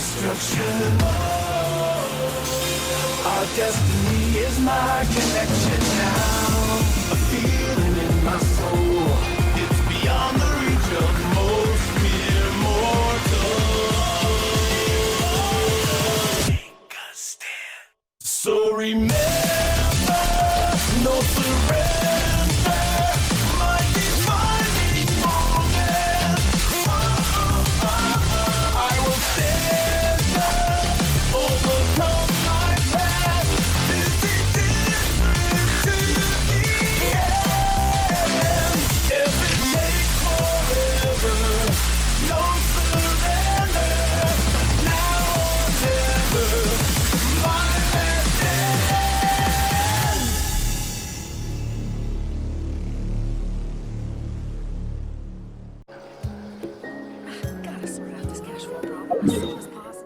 destruction. Our destiny is my connection now. A feeling in my soul. It's beyond the reach of most mere mortals. Take a stand. So remember, no surrender. My defining moment. I will stand up, overcome my past. This is different to the end. If it takes forever, no surrender. Now or never, my last stand. Gotta sort out this cash flow problem as soon as possible.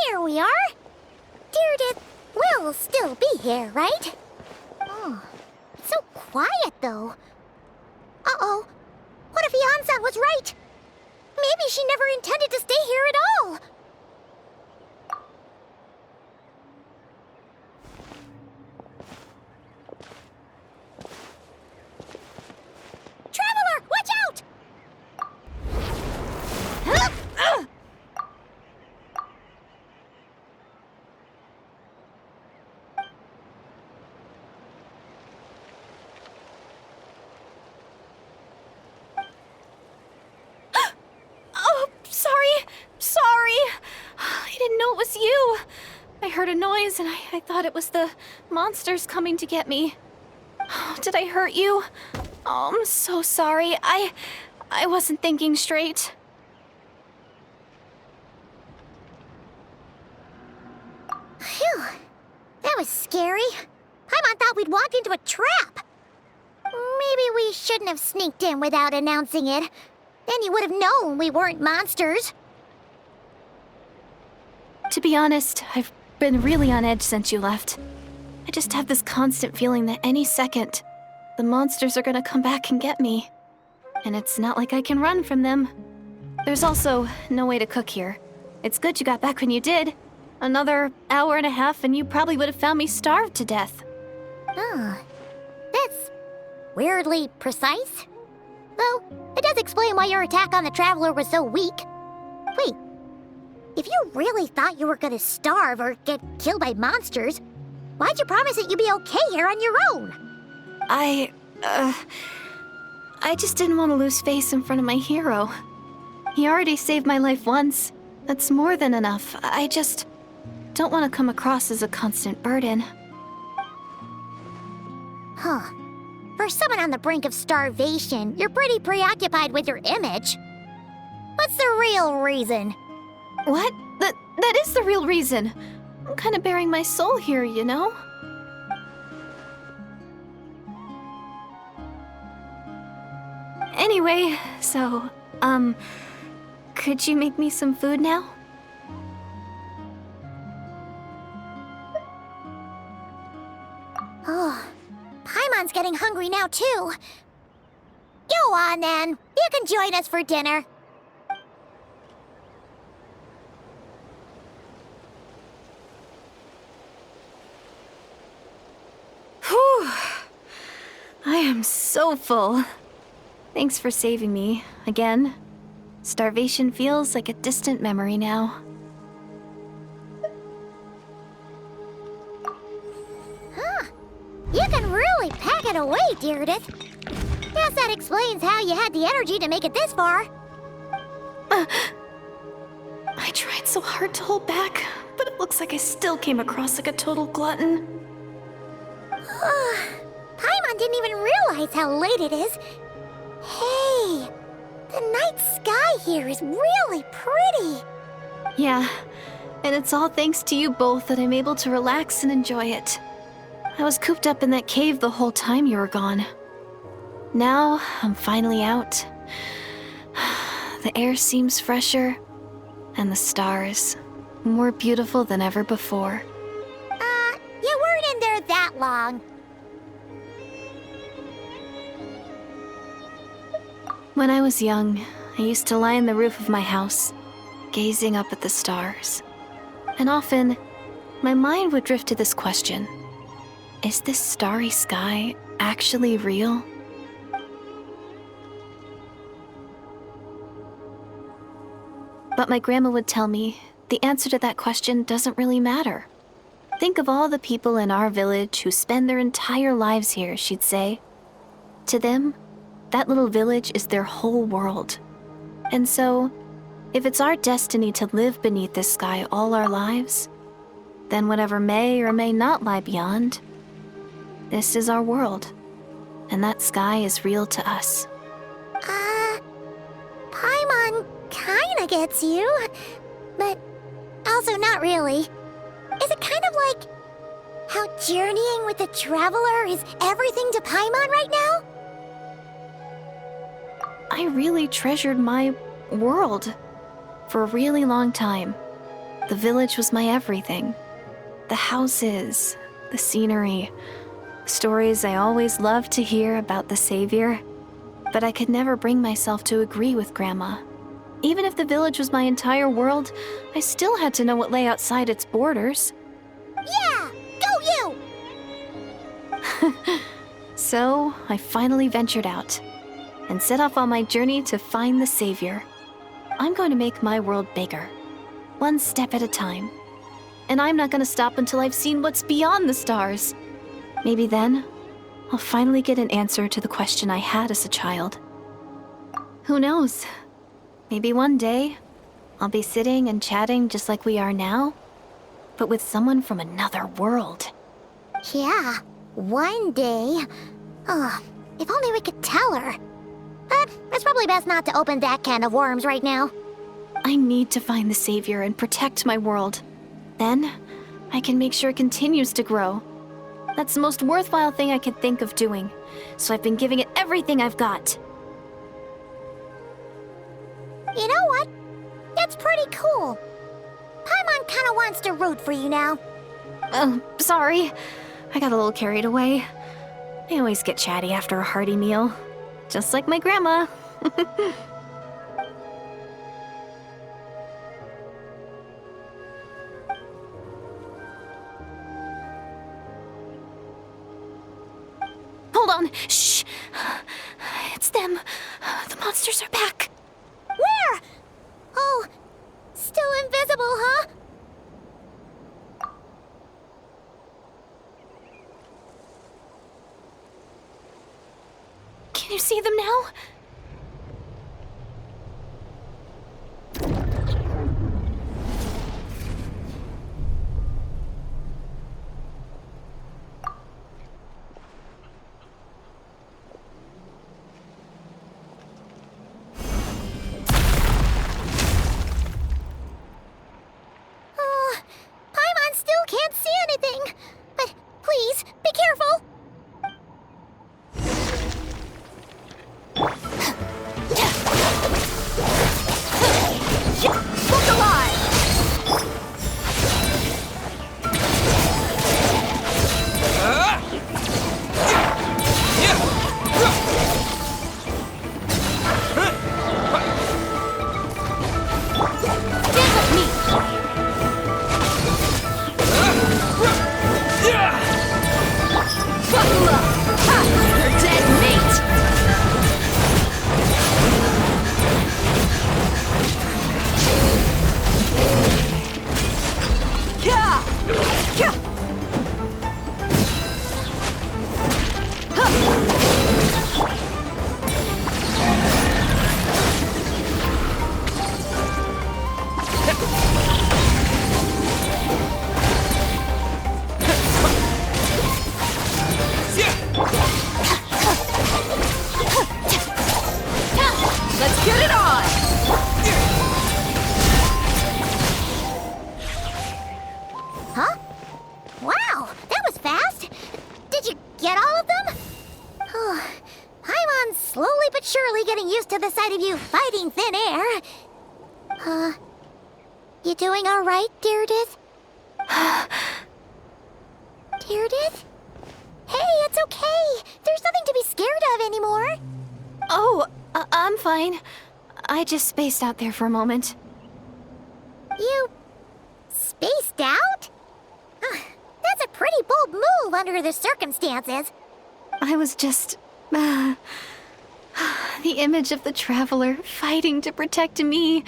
Here we are. Deardith will still be here, right? Oh, it's so quiet, though. Uh-oh. What if Yansan was right? Maybe she never intended to stay here at all. Traveler, watch out! Oh, sorry. I didn't know it was you. I heard a noise and I thought it was the monsters coming to get me. Oh, did I hurt you? Oh, I'm so sorry. I wasn't thinking straight. Phew. That was scary. Paimon thought we'd walked into a trap. Maybe we shouldn't have sneaked in without announcing it. Then you would have known we weren't monsters. To be honest, I've been really on edge since you left. I just have this constant feeling that any second, the monsters are gonna come back and get me. And it's not like I can run from them. There's also no way to cook here. It's good you got back when you did. Another hour and a half and you probably would have found me starved to death. Oh, that's weirdly precise. Though, it does explain why your attack on the Traveler was so weak. Wait, if you really thought you were gonna starve or get killed by monsters, why'd you promise that you'd be okay here on your own? I just didn't want to lose face in front of my hero. He already saved my life once. That's more than enough. I just don't want to come across as a constant burden. Huh. For someone on the brink of starvation, you're pretty preoccupied with your image. What's the real reason? What? That is the real reason. I'm kind of bearing my soul here, you know? Anyway, so, could you make me some food now? Oh, Paimon's getting hungry now, too. Go on, then. You can join us for dinner. Whew. I am so full. Thanks for saving me, again. Starvation feels like a distant memory now. Huh. You can really pack it away, Deardith. Guess that explains how you had the energy to make it this far. I tried so hard to hold back, but it looks like I still came across like a total glutton. Paimon didn't even realize how late it is. Hey, the night sky here is really pretty. Yeah, and it's all thanks to you both that I'm able to relax and enjoy it. I was cooped up in that cave the whole time you were gone. Now, I'm finally out. The air seems fresher, and the stars more beautiful than ever before. You weren't in there that long. When I was young, I used to lie on the roof of my house, gazing up at the stars. And often, my mind would drift to this question. Is this starry sky actually real? But my grandma would tell me the answer to that question doesn't really matter. Think of all the people in our village who spend their entire lives here, she'd say. To them, that little village is their whole world. And so, if it's our destiny to live beneath this sky all our lives, then whatever may or may not lie beyond, this is our world. And that sky is real to us. Paimon kinda gets you, but also not really. Is it kind of like how journeying with the Traveler is everything to Paimon right now? I really treasured my world for a really long time. The village was my everything. The houses, the scenery, stories I always loved to hear about the Savior. But I could never bring myself to agree with Grandma. Even if the village was my entire world, I still had to know what lay outside its borders. Yeah! Go you! So, I finally ventured out and set off on my journey to find the Savior. I'm going to make my world bigger, one step at a time. And I'm not going to stop until I've seen what's beyond the stars. Maybe then, I'll finally get an answer to the question I had as a child. Who knows? Maybe one day, I'll be sitting and chatting just like we are now, but with someone from another world. Yeah, one day. Oh, if only we could tell her. But it's probably best not to open that can of worms right now. I need to find the Savior and protect my world. Then, I can make sure it continues to grow. That's the most worthwhile thing I could think of doing, so I've been giving it everything I've got. You know what? It's pretty cool. Paimon kinda wants to root for you now. Sorry. I got a little carried away. I always get chatty after a hearty meal. Just like my grandma. Hold on. Shh. It's them. The monsters are back. Where? Oh, still invisible, huh? Can you see them now? Paimon still can't see anything. But please, be careful. Look alive! inside of you fighting thin air. You doing all right, Deirdith? Deirdith? Hey, it's okay. There's nothing to be scared of anymore. Oh, I'm fine. I just spaced out there for a moment. You spaced out? That's a pretty bold move under the circumstances. I was just... the image of the Traveler fighting to protect me.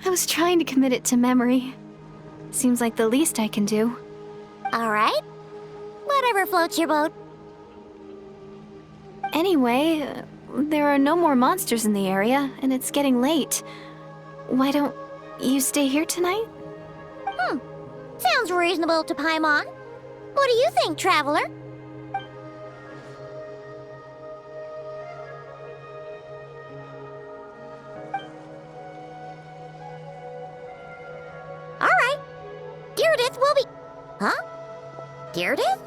I was trying to commit it to memory. Seems like the least I can do. All right. Whatever floats your boat. Anyway, there are no more monsters in the area, and it's getting late. Why don't you stay here tonight? Sounds reasonable to Paimon. What do you think, Traveler? All right. Deirdith will be... Huh? Deirdith?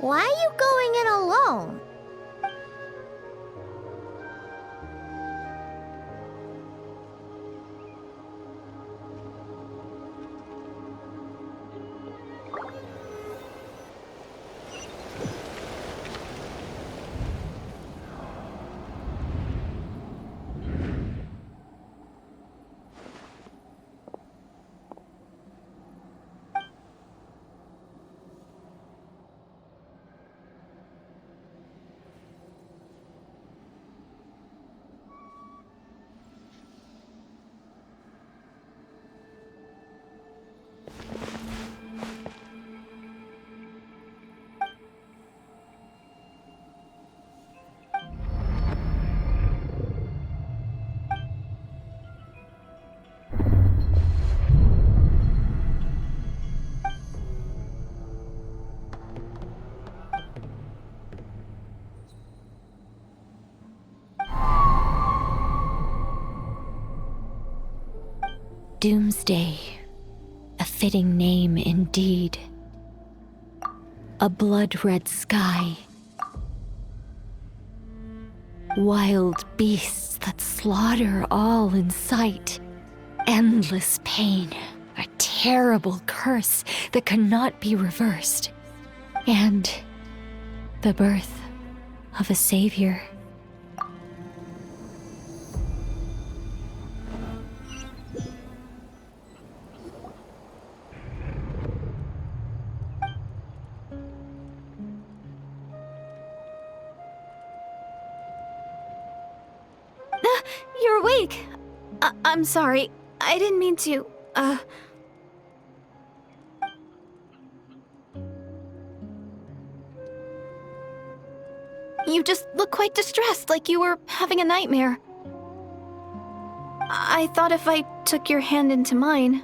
Why are you going in alone? Doomsday, a fitting name indeed. A blood-red sky. Wild beasts that slaughter all in sight. Endless pain, a terrible curse that cannot be reversed. And the birth of a savior. You're awake! I'm sorry. I didn't mean to, You just look quite distressed, like you were having a nightmare. I thought if I took your hand into mine,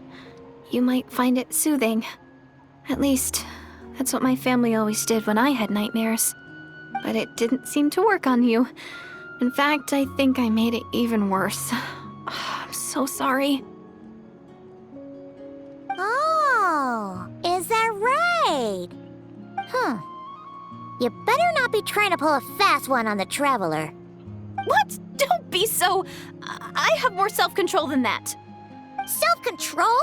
you might find it soothing. At least, that's what my family always did when I had nightmares. But it didn't seem to work on you. In fact, I think I made it even worse. I'm so sorry. Oh, is that right? You better not be trying to pull a fast one on the Traveler. What? Don't be so... I have more self-control than that. Self-control?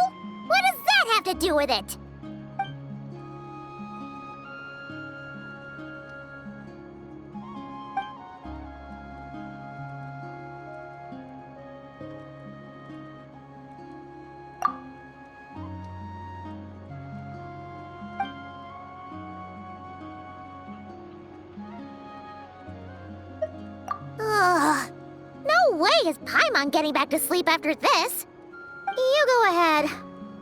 What does that have to do with it? Ugh. No way is Paimon getting back to sleep after this. You go ahead.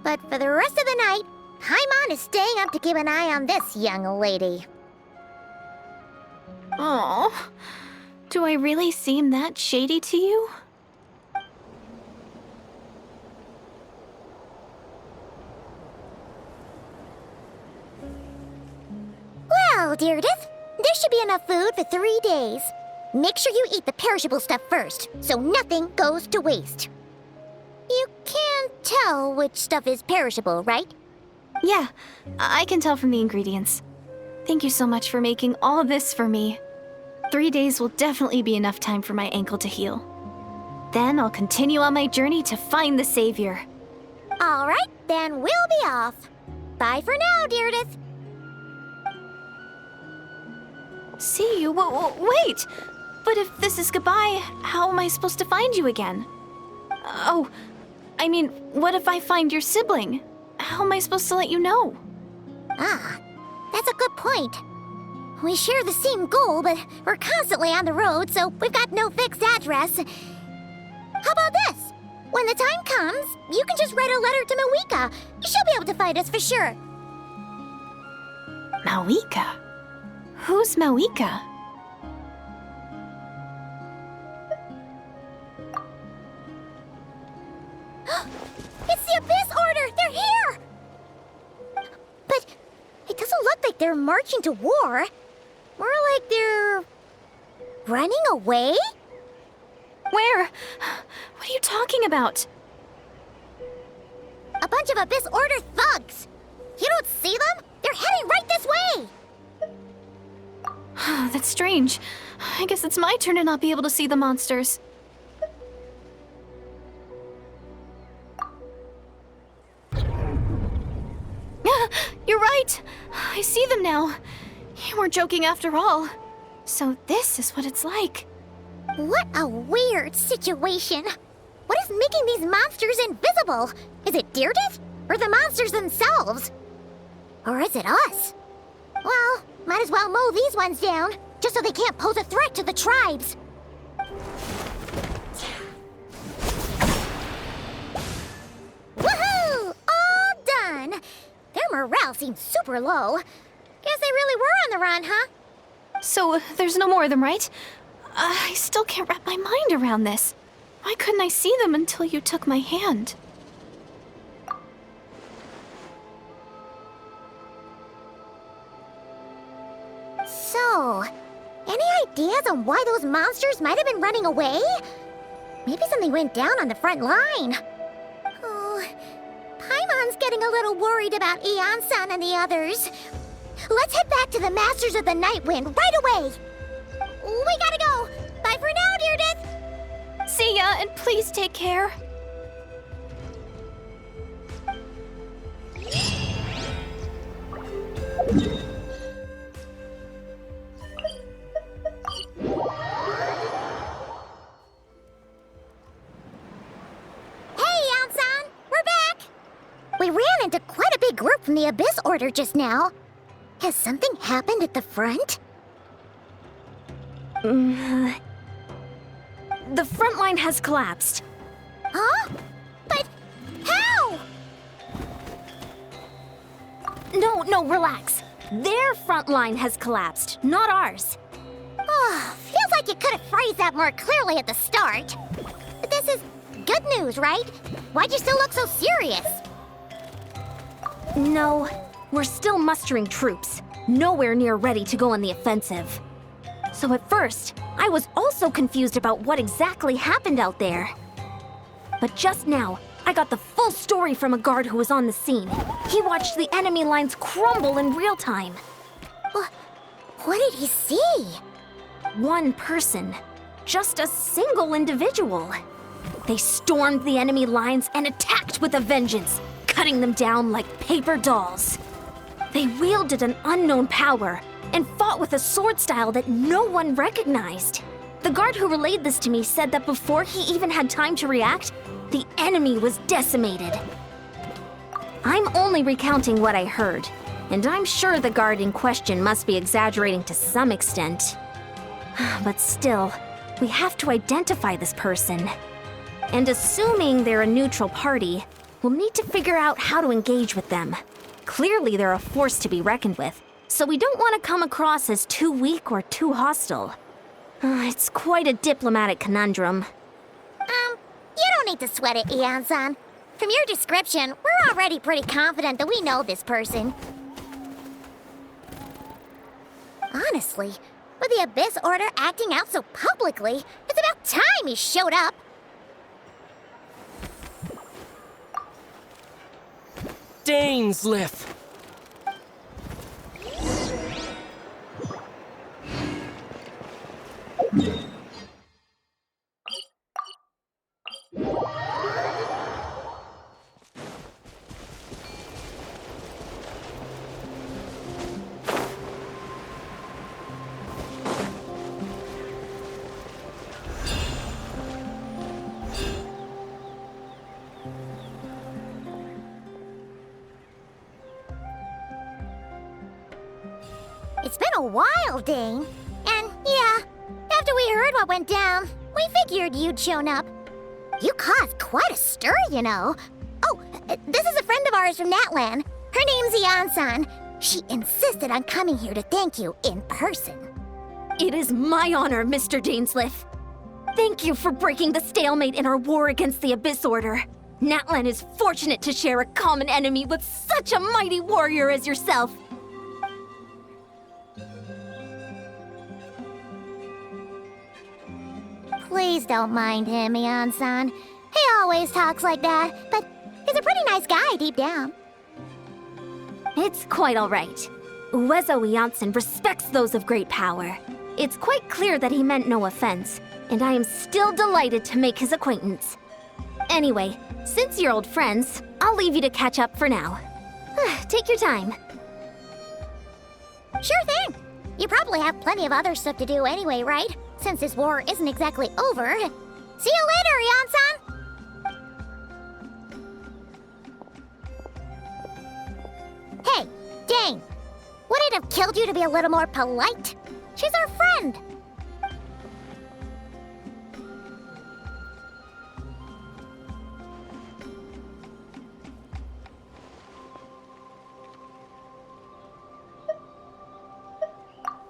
But for the rest of the night, Paimon is staying up to keep an eye on this young lady. Oh, do I really seem that shady to you? Well, Deirdith, there should be enough food for 3 days. Make sure you eat the perishable stuff first, so nothing goes to waste. You can't tell which stuff is perishable, right? Yeah, I can tell from the ingredients. Thank you so much for making all this for me. 3 days will definitely be enough time for my ankle to heal. Then I'll continue on my journey to find the Savior. All right, then we'll be off. Bye for now, Deirdith. See you? Wait! But if this is goodbye, how am I supposed to find you again? Oh, I mean, what if I find your sibling? How am I supposed to let you know? Ah, that's a good point. We share the same goal, but we're constantly on the road, so we've got no fixed address. How about this? When the time comes, you can just write a letter to Mawika. She'll be able to find us for sure. Mawika? Who's Mawika? It's the Abyss Order! They're here! But it doesn't look like they're marching to war. More like they're running away? Where? What are you talking about? A bunch of Abyss Order thugs! You don't see them? They're heading right this way! That's strange. I guess it's my turn to not be able to see the monsters. You're right! I see them now. You weren't joking after all. So this is what it's like. What a weird situation. What is making these monsters invisible? Is it Deirdith? Or the monsters themselves? Or is it us? Well, might as well mow these ones down, just so they can't pose a threat to the tribes. Woohoo! All done! Their morale seems super low. Guess they really were on the run, huh? So there's no more of them, right? I still can't wrap my mind around this. Why couldn't I see them until you took my hand? So, any ideas on why those monsters might have been running away? Maybe something went down on the front line. Oh, Paimon's getting a little worried about Eon-san and the others. Let's head back to the Masters of the Night Wind right away. We gotta go. Bye for now, Deirdith. See ya, and please take care. We ran into quite a big group from the Abyss Order just now. Has something happened at the front? The front line has collapsed. Huh? But how? No, relax. Their front line has collapsed, not ours. Oh, feels like you could have phrased that more clearly at the start. But this is good news, right? Why'd you still look so serious? No, we're still mustering troops, nowhere near ready to go on the offensive. So at first, I was also confused about what exactly happened out there. But just now, I got the full story from a guard who was on the scene. He watched the enemy lines crumble in real time. What did he see? One person. Just a single individual. They stormed the enemy lines and attacked with a vengeance, cutting them down like paper dolls. They wielded an unknown power and fought with a sword style that no one recognized. The guard who relayed this to me said that before he even had time to react, the enemy was decimated. I'm only recounting what I heard, and I'm sure the guard in question must be exaggerating to some extent. But still, we have to identify this person. And assuming they're a neutral party, we'll need to figure out how to engage with them. Clearly, they're a force to be reckoned with, so we don't want to come across as too weak or too hostile. It's quite a diplomatic conundrum. You don't need to sweat it, Eon-san. From your description, we're already pretty confident that we know this person. Honestly, with the Abyss Order acting out so publicly, it's about time he showed up. Dainsleif! It's been a while, Dane. And yeah, after we heard what went down, we figured you'd shown up. You caused quite a stir, you know. Oh, this is a friend of ours from Natlan. Her name's Ian-san. She insisted on coming here to thank you in person. It is my honor, Mr. Dainsleif. Thank you for breaking the stalemate in our war against the Abyss Order. Natlan is fortunate to share a common enemy with such a mighty warrior as yourself. Please don't mind him, Ian-san. He always talks like that, but he's a pretty nice guy deep down. It's quite all right. Uezo Janssen respects those of great power. It's quite clear that he meant no offense, and I am still delighted to make his acquaintance. Anyway, since you're old friends, I'll leave you to catch up for now. Take your time. Sure thing. You probably have plenty of other stuff to do anyway, right? Since this war isn't exactly over. See you later, Ian-san! Hey, Dane! Would it have killed you to be a little more polite? She's our friend!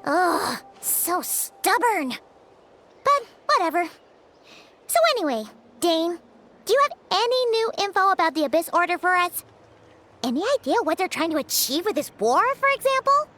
Ugh, so stubborn. But whatever. So anyway, Dane, do you have any new info about the Abyss Order for us? Any idea what they're trying to achieve with this war, for example?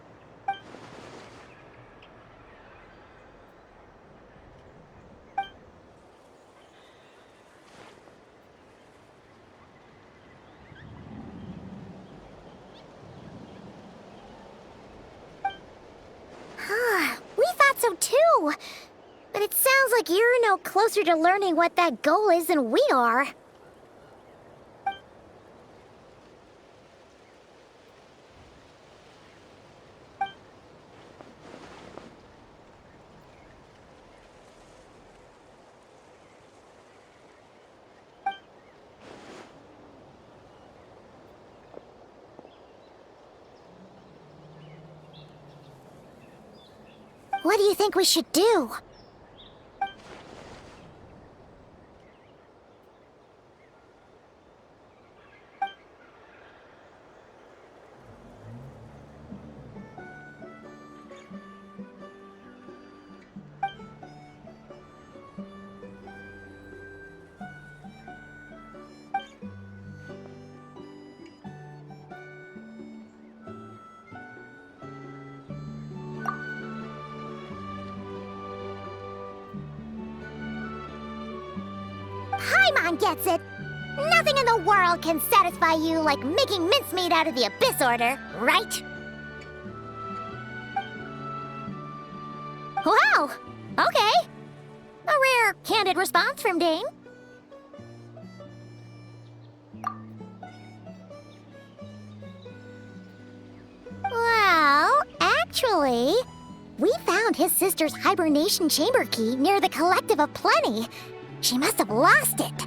We thought so too. But it sounds like you're no closer to learning what that goal is than we are. What do you think we should do? Paimon gets it. Nothing in the world can satisfy you like making mincemeat out of the Abyss Order, right? Wow, okay. A rare, candid response from Dane. Well, actually, we found his sister's hibernation chamber key near the Collective of Plenty. She must have lost it.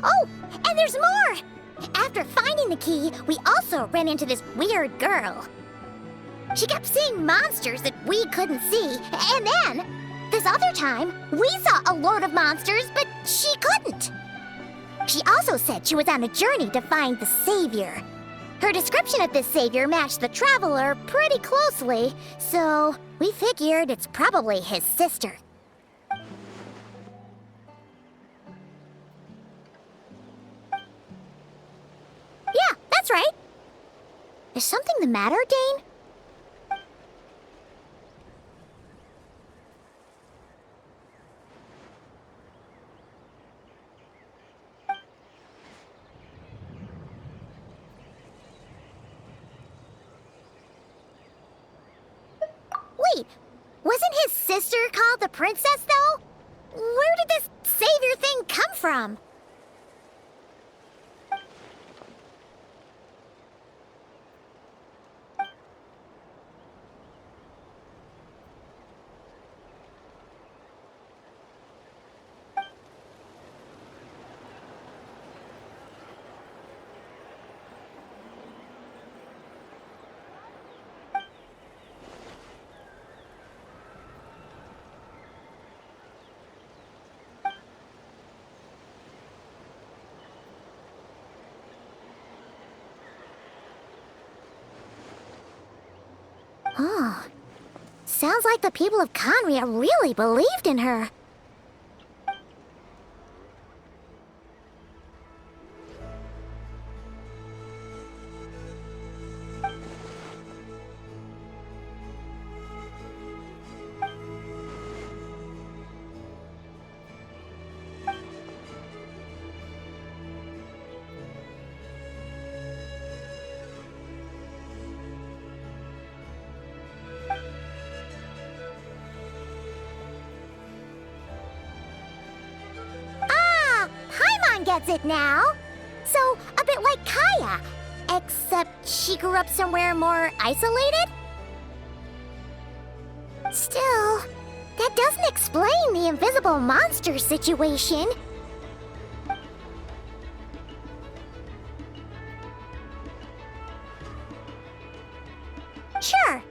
Oh, and there's more! After finding the key, we also ran into this weird girl. She kept seeing monsters that we couldn't see, and then, this other time, we saw a lord of monsters, but she couldn't. She also said she was on a journey to find the Savior. Her description of this Savior matched the Traveler pretty closely, so we figured it's probably his sister. Yeah, that's right. Is something the matter, Dane? Wait, wasn't his sister called the Princess, though? Where did this Savior thing come from? Oh. Sounds like the people of Conria really believed in her. Gets it now. So, a bit like Kaya, except she grew up somewhere more isolated? Still, that doesn't explain the invisible monster situation. Sure.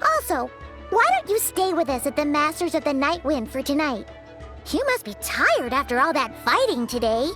Also, why don't you stay with us at the Masters of the Night Wind for tonight? You must be tired after all that fighting today.